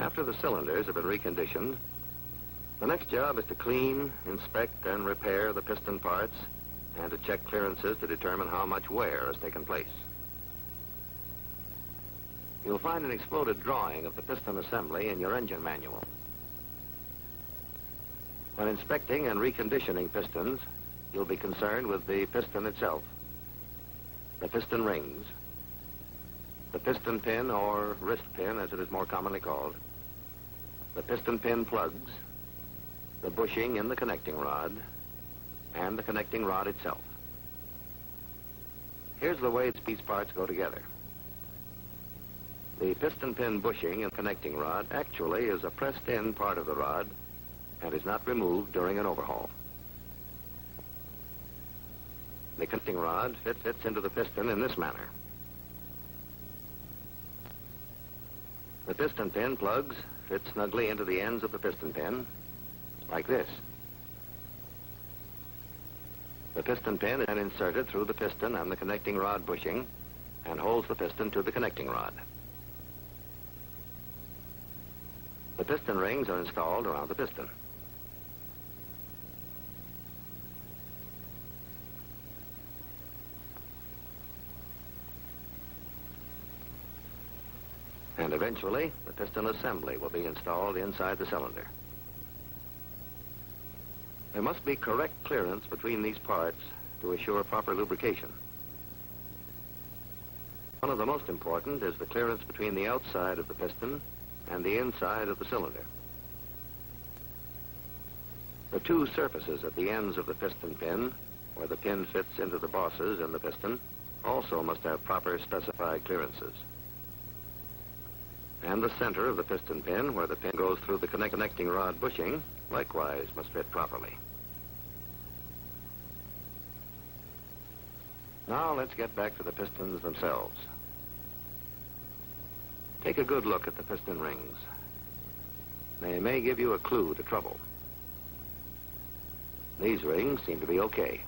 After the cylinders have been reconditioned, the next job is to clean, inspect, and repair the piston parts and to check clearances to determine how much wear has taken place. You'll find an exploded drawing of the piston assembly in your engine manual. When inspecting and reconditioning pistons, you'll be concerned with the piston itself, the piston rings, the piston pin or wrist pin as it is more commonly called, the piston pin plugs, the bushing in the connecting rod, and the connecting rod itself. Here's the way these parts go together. The piston pin bushing and connecting rod actually is a pressed-in part of the rod and is not removed during an overhaul. The connecting rod fits into the piston in this manner. The piston pin plugs fit snugly into the ends of the piston pin, like this. The piston pin is then inserted through the piston and the connecting rod bushing and holds the piston to the connecting rod. The piston rings are installed around the piston. And eventually, the piston assembly will be installed inside the cylinder. There must be correct clearance between these parts to assure proper lubrication. One of the most important is the clearance between the outside of the piston and the inside of the cylinder. The two surfaces at the ends of the piston pin, where the pin fits into the bosses in the piston, also must have proper specified clearances. And the center of the piston pin, where the pin goes through the connecting rod bushing, likewise must fit properly. Now let's get back to the pistons themselves. Take a good look at the piston rings. They may give you a clue to trouble. These rings seem to be okay.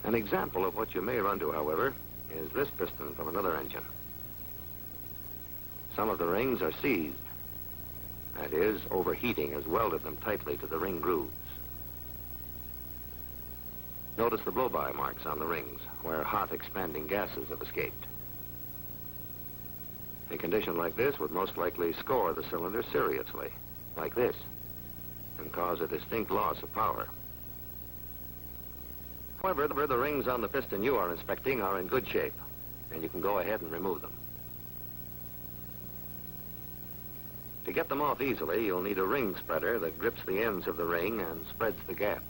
An example of what you may run into, however, is this piston from another engine. Some of the rings are seized. That is, overheating has welded them tightly to the ring grooves. Notice the blow-by marks on the rings, where hot expanding gases have escaped. A condition like this would most likely score the cylinder seriously, like this, and cause a distinct loss of power. However, the rings on the piston you are inspecting are in good shape, and you can go ahead and remove them. To get them off easily, you'll need a ring spreader that grips the ends of the ring and spreads the gap.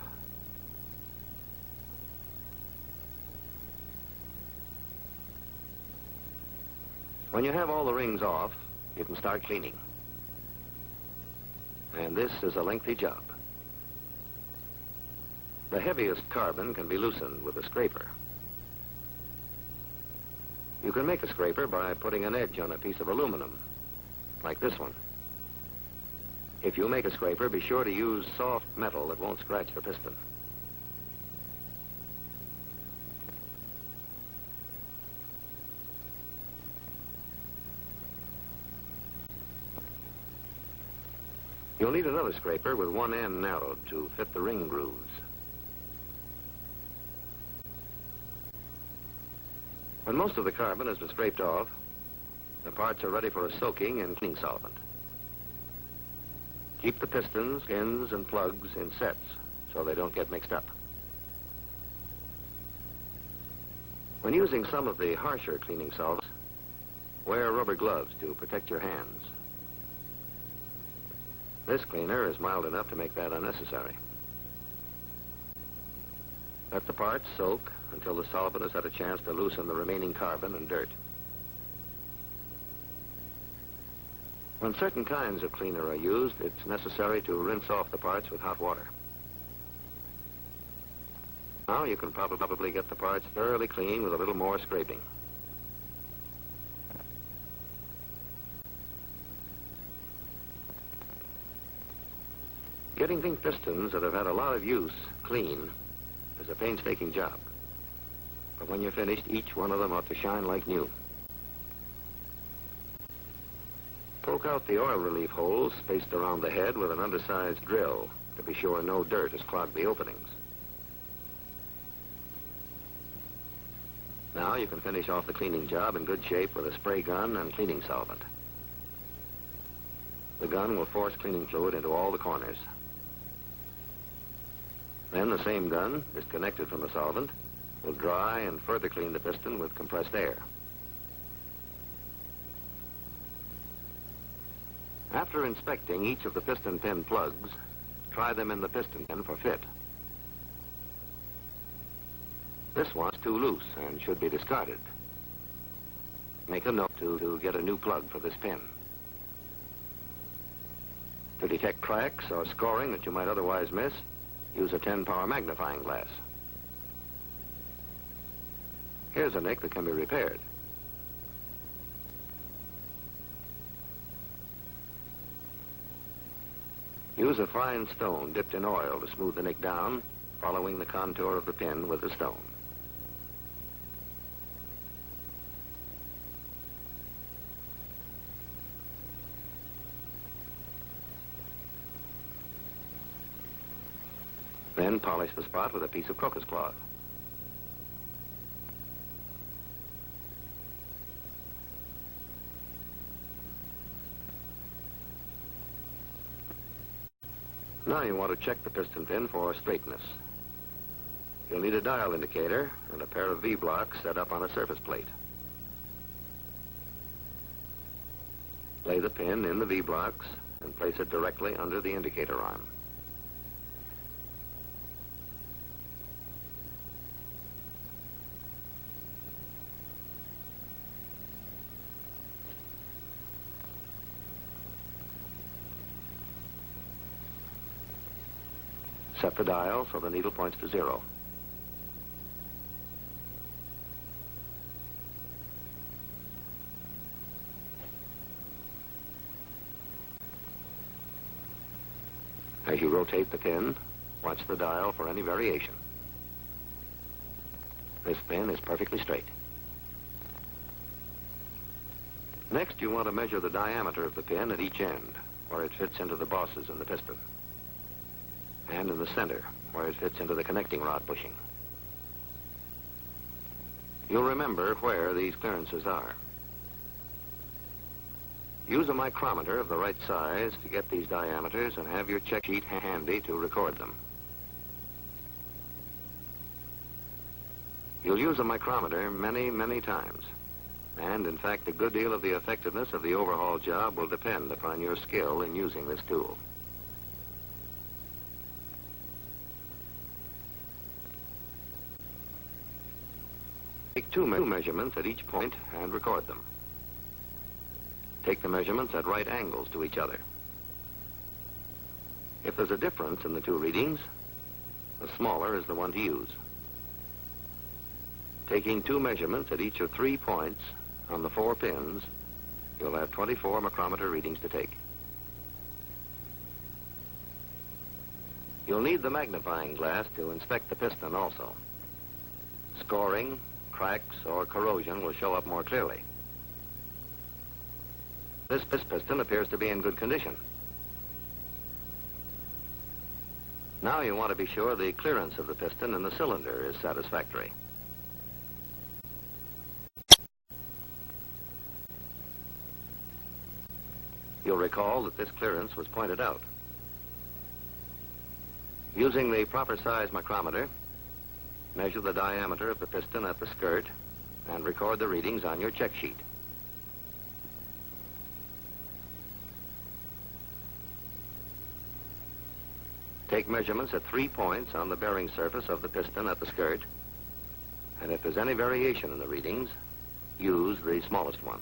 When you have all the rings off, you can start cleaning. And this is a lengthy job. The heaviest carbon can be loosened with a scraper. You can make a scraper by putting an edge on a piece of aluminum, like this one. If you make a scraper, be sure to use soft metal that won't scratch the piston. You'll need another scraper with one end narrowed to fit the ring grooves. When most of the carbon has been scraped off, the parts are ready for a soaking in cleaning solvent. Keep the pistons, pins, and plugs in sets so they don't get mixed up. When using some of the harsher cleaning solvents, wear rubber gloves to protect your hands. This cleaner is mild enough to make that unnecessary. Let the parts soak until the solvent has had a chance to loosen the remaining carbon and dirt. When certain kinds of cleaner are used, it's necessary to rinse off the parts with hot water. Now you can probably get the parts thoroughly clean with a little more scraping. Getting pistons that have had a lot of use clean is a painstaking job. But when you're finished, each one of them ought to shine like new. Poke out the oil relief holes spaced around the head with an undersized drill to be sure no dirt has clogged the openings. Now you can finish off the cleaning job in good shape with a spray gun and cleaning solvent. The gun will force cleaning fluid into all the corners. Then the same gun, disconnected from the solvent, will dry and further clean the piston with compressed air. After inspecting each of the piston pin plugs, try them in the piston pin for fit. This one's too loose and should be discarded. Make a note to get a new plug for this pin. To detect cracks or scoring that you might otherwise miss, use a 10-power magnifying glass. Here's a nick that can be repaired. Use a fine stone dipped in oil to smooth the nick down, following the contour of the pin with the stone. Then polish the spot with a piece of crocus cloth. Now you want to check the piston pin for straightness. You'll need a dial indicator and a pair of V-blocks set up on a surface plate. Lay the pin in the V-blocks and place it directly under the indicator arm. Set the dial so the needle points to 0. As you rotate the pin, watch the dial for any variation. This pin is perfectly straight. Next, you want to measure the diameter of the pin at each end, where it fits into the bosses in the piston, and in the center, where it fits into the connecting rod bushing. You'll remember where these clearances are. Use a micrometer of the right size to get these diameters and have your check sheet handy to record them. You'll use a micrometer many, many times. And, in fact, a good deal of the effectiveness of the overhaul job will depend upon your skill in using this tool. Take two measurements at each point and record them. Take the measurements at right angles to each other. If there's a difference in the two readings, the smaller is the one to use. Taking two measurements at each of 3 points on the 4 pins, you'll have 24 micrometer readings to take. You'll need the magnifying glass to inspect the piston also. Scoring, cracks, or corrosion will show up more clearly. This piston appears to be in good condition. Now you want to be sure the clearance of the piston in the cylinder is satisfactory. You'll recall that this clearance was pointed out. Using the proper size micrometer, measure the diameter of the piston at the skirt and record the readings on your check sheet. Take measurements at 3 points on the bearing surface of the piston at the skirt, and if there's any variation in the readings, use the smallest one.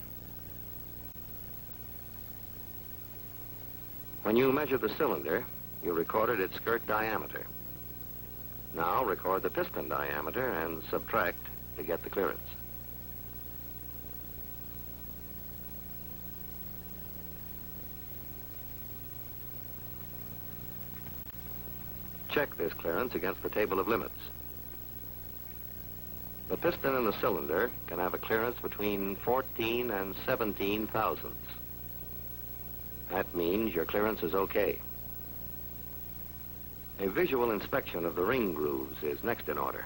When you measure the cylinder, you recorded its skirt diameter. Now record the piston diameter and subtract to get the clearance. Check this clearance against the table of limits. The piston in the cylinder can have a clearance between 14 and 17 thousandths. That means your clearance is okay. A visual inspection of the ring grooves is next in order.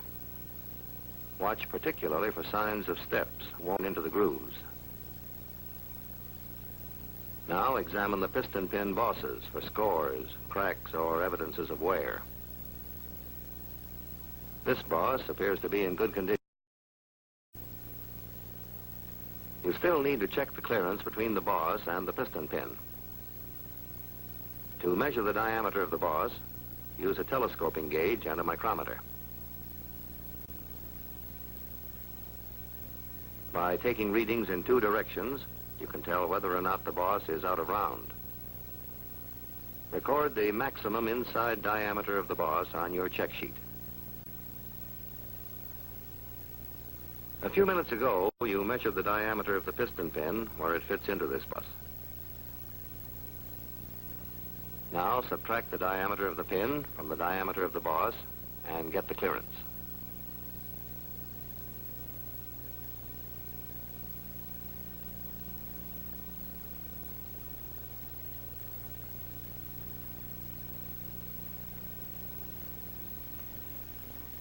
Watch particularly for signs of steps worn into the grooves. Now examine the piston pin bosses for scores, cracks, or evidences of wear. This boss appears to be in good condition. You still need to check the clearance between the boss and the piston pin. To measure the diameter of the boss, use a telescoping gauge and a micrometer. By taking readings in two directions, you can tell whether or not the boss is out of round. Record the maximum inside diameter of the boss on your check sheet. A few minutes ago, you measured the diameter of the piston pin where it fits into this boss. Now subtract the diameter of the pin from the diameter of the boss and get the clearance.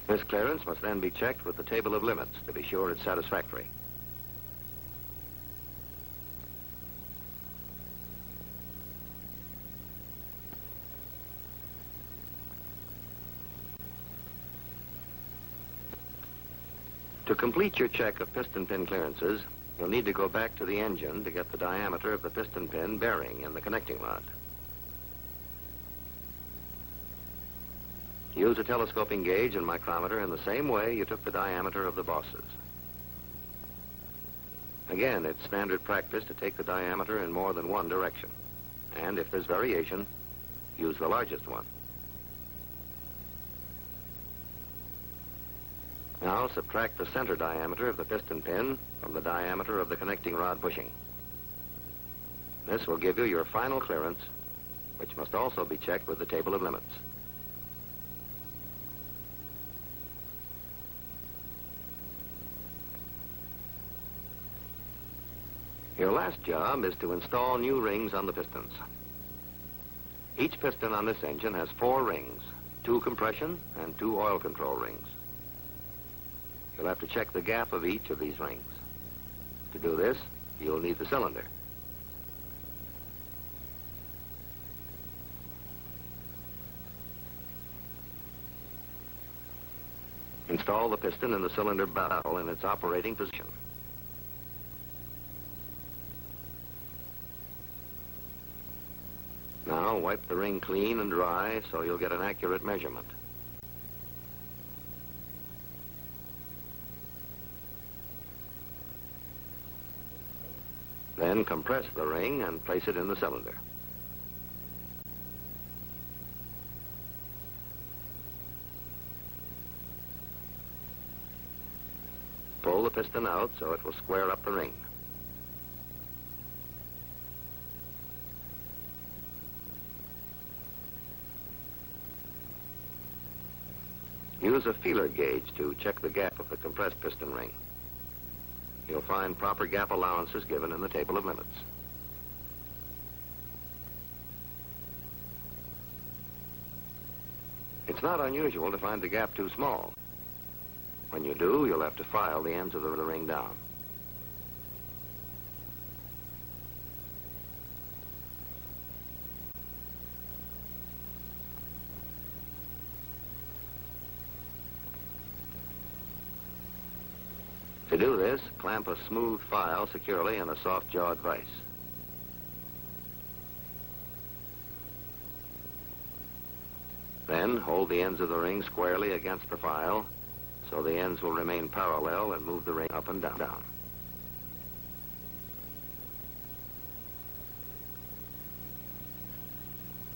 This clearance must then be checked with the table of limits to be sure it's satisfactory. To complete your check of piston pin clearances, you'll need to go back to the engine to get the diameter of the piston pin bearing in the connecting rod. Use a telescoping gauge and micrometer in the same way you took the diameter of the bosses. Again, it's standard practice to take the diameter in more than one direction. And if there's variation, use the largest one. Now subtract the center diameter of the piston pin from the diameter of the connecting rod bushing. This will give you your final clearance, which must also be checked with the table of limits. Your last job is to install new rings on the pistons. Each piston on this engine has 4 rings, 2 compression and 2 oil control rings. You'll have to check the gap of each of these rings. To do this, you'll need the cylinder. Install the piston in the cylinder barrel in its operating position. Now wipe the ring clean and dry so you'll get an accurate measurement. Then compress the ring and place it in the cylinder. Pull the piston out so it will square up the ring. Use a feeler gauge to check the gap of the compressed piston ring. You'll find proper gap allowances given in the table of limits. It's not unusual to find the gap too small. When you do, you'll have to file the ends of the ring down. To do this, clamp a smooth file securely in a soft-jawed vise. Then hold the ends of the ring squarely against the file so the ends will remain parallel and move the ring up and down.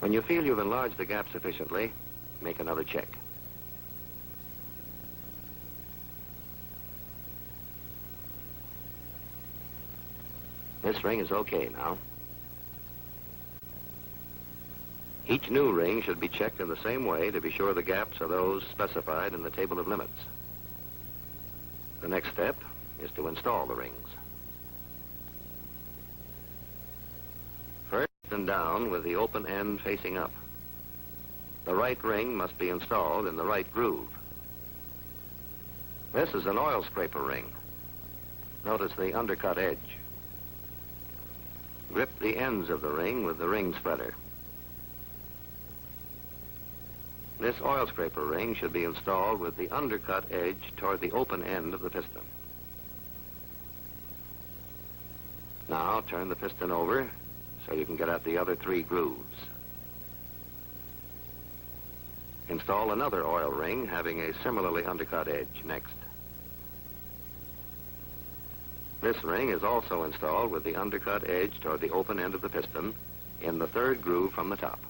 When you feel you've enlarged the gap sufficiently, make another check. This ring is okay now. Each new ring should be checked in the same way to be sure the gaps are those specified in the table of limits. The next step is to install the rings. First, piston down with the open end facing up. The right ring must be installed in the right groove. This is an oil scraper ring. Notice the undercut edge. Grip the ends of the ring with the ring spreader. This oil scraper ring should be installed with the undercut edge toward the open end of the piston. Now turn the piston over so you can get at the other 3 grooves. Install another oil ring having a similarly undercut edge next. This ring is also installed with the undercut edge toward the open end of the piston in the 3rd groove from the top.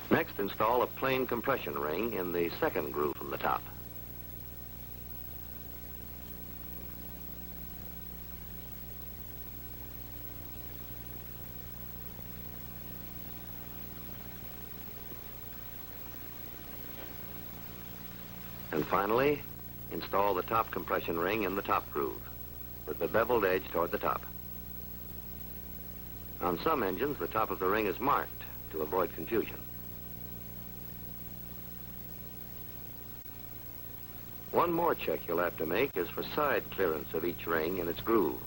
Next, install a plain compression ring in the 2nd groove from the top. And finally, install the top compression ring in the top groove with the beveled edge toward the top. On some engines, the top of the ring is marked to avoid confusion. One more check you'll have to make is for side clearance of each ring in its groove.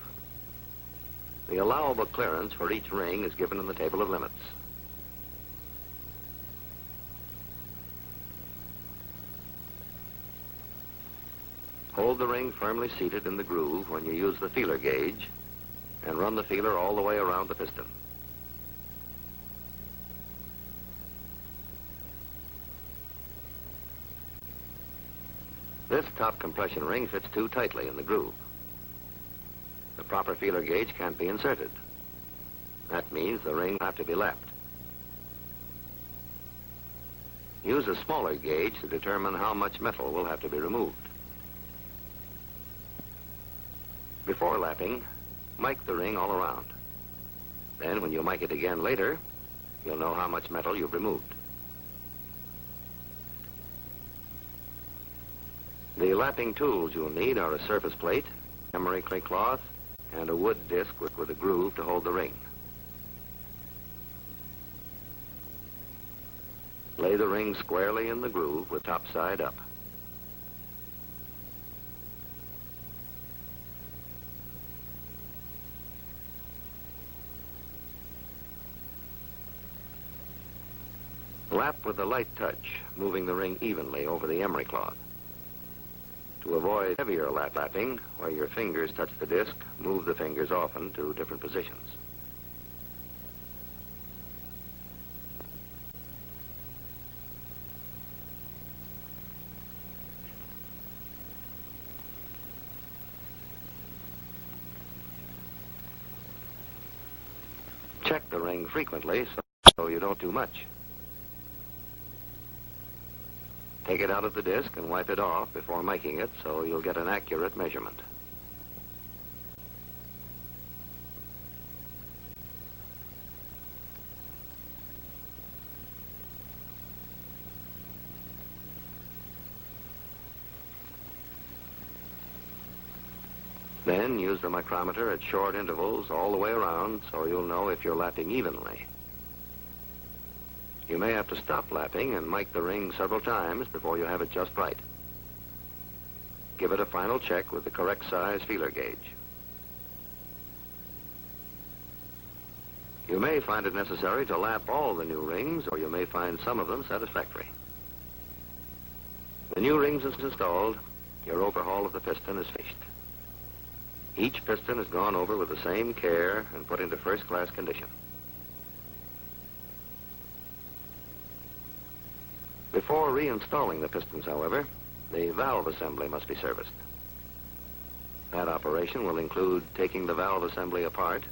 The allowable clearance for each ring is given in the table of limits. Hold the ring firmly seated in the groove when you use the feeler gauge and run the feeler all the way around the piston. This top compression ring fits too tightly in the groove. The proper feeler gauge can't be inserted. That means the ring will have to be lapped. Use a smaller gauge to determine how much metal will have to be removed. Before lapping, mic the ring all around. Then, when you mic it again later, you'll know how much metal you've removed. The lapping tools you'll need are a surface plate, emery clay cloth, and a wood disc with a groove to hold the ring. Lay the ring squarely in the groove with top side up. Lap with a light touch, moving the ring evenly over the emery cloth. To avoid heavier lapping, where your fingers touch the disc, move the fingers often to different positions. Check the ring frequently so you don't do much. Take it out of the disc and wipe it off before making it so you'll get an accurate measurement. Then use the micrometer at short intervals all the way around so you'll know if you're lapping evenly. You may have to stop lapping and mic the ring several times before you have it just right. Give it a final check with the correct size feeler gauge. You may find it necessary to lap all the new rings, or you may find some of them satisfactory. The new rings is installed, your overhaul of the piston is finished. Each piston is gone over with the same care and put into first-class condition. Before reinstalling the pistons, however, the valve assembly must be serviced. That operation will include taking the valve assembly apart,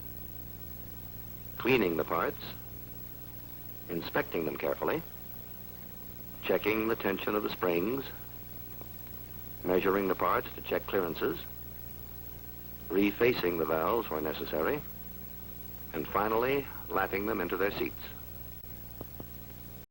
cleaning the parts, inspecting them carefully, checking the tension of the springs, measuring the parts to check clearances, refacing the valves where necessary, and finally lapping them into their seats.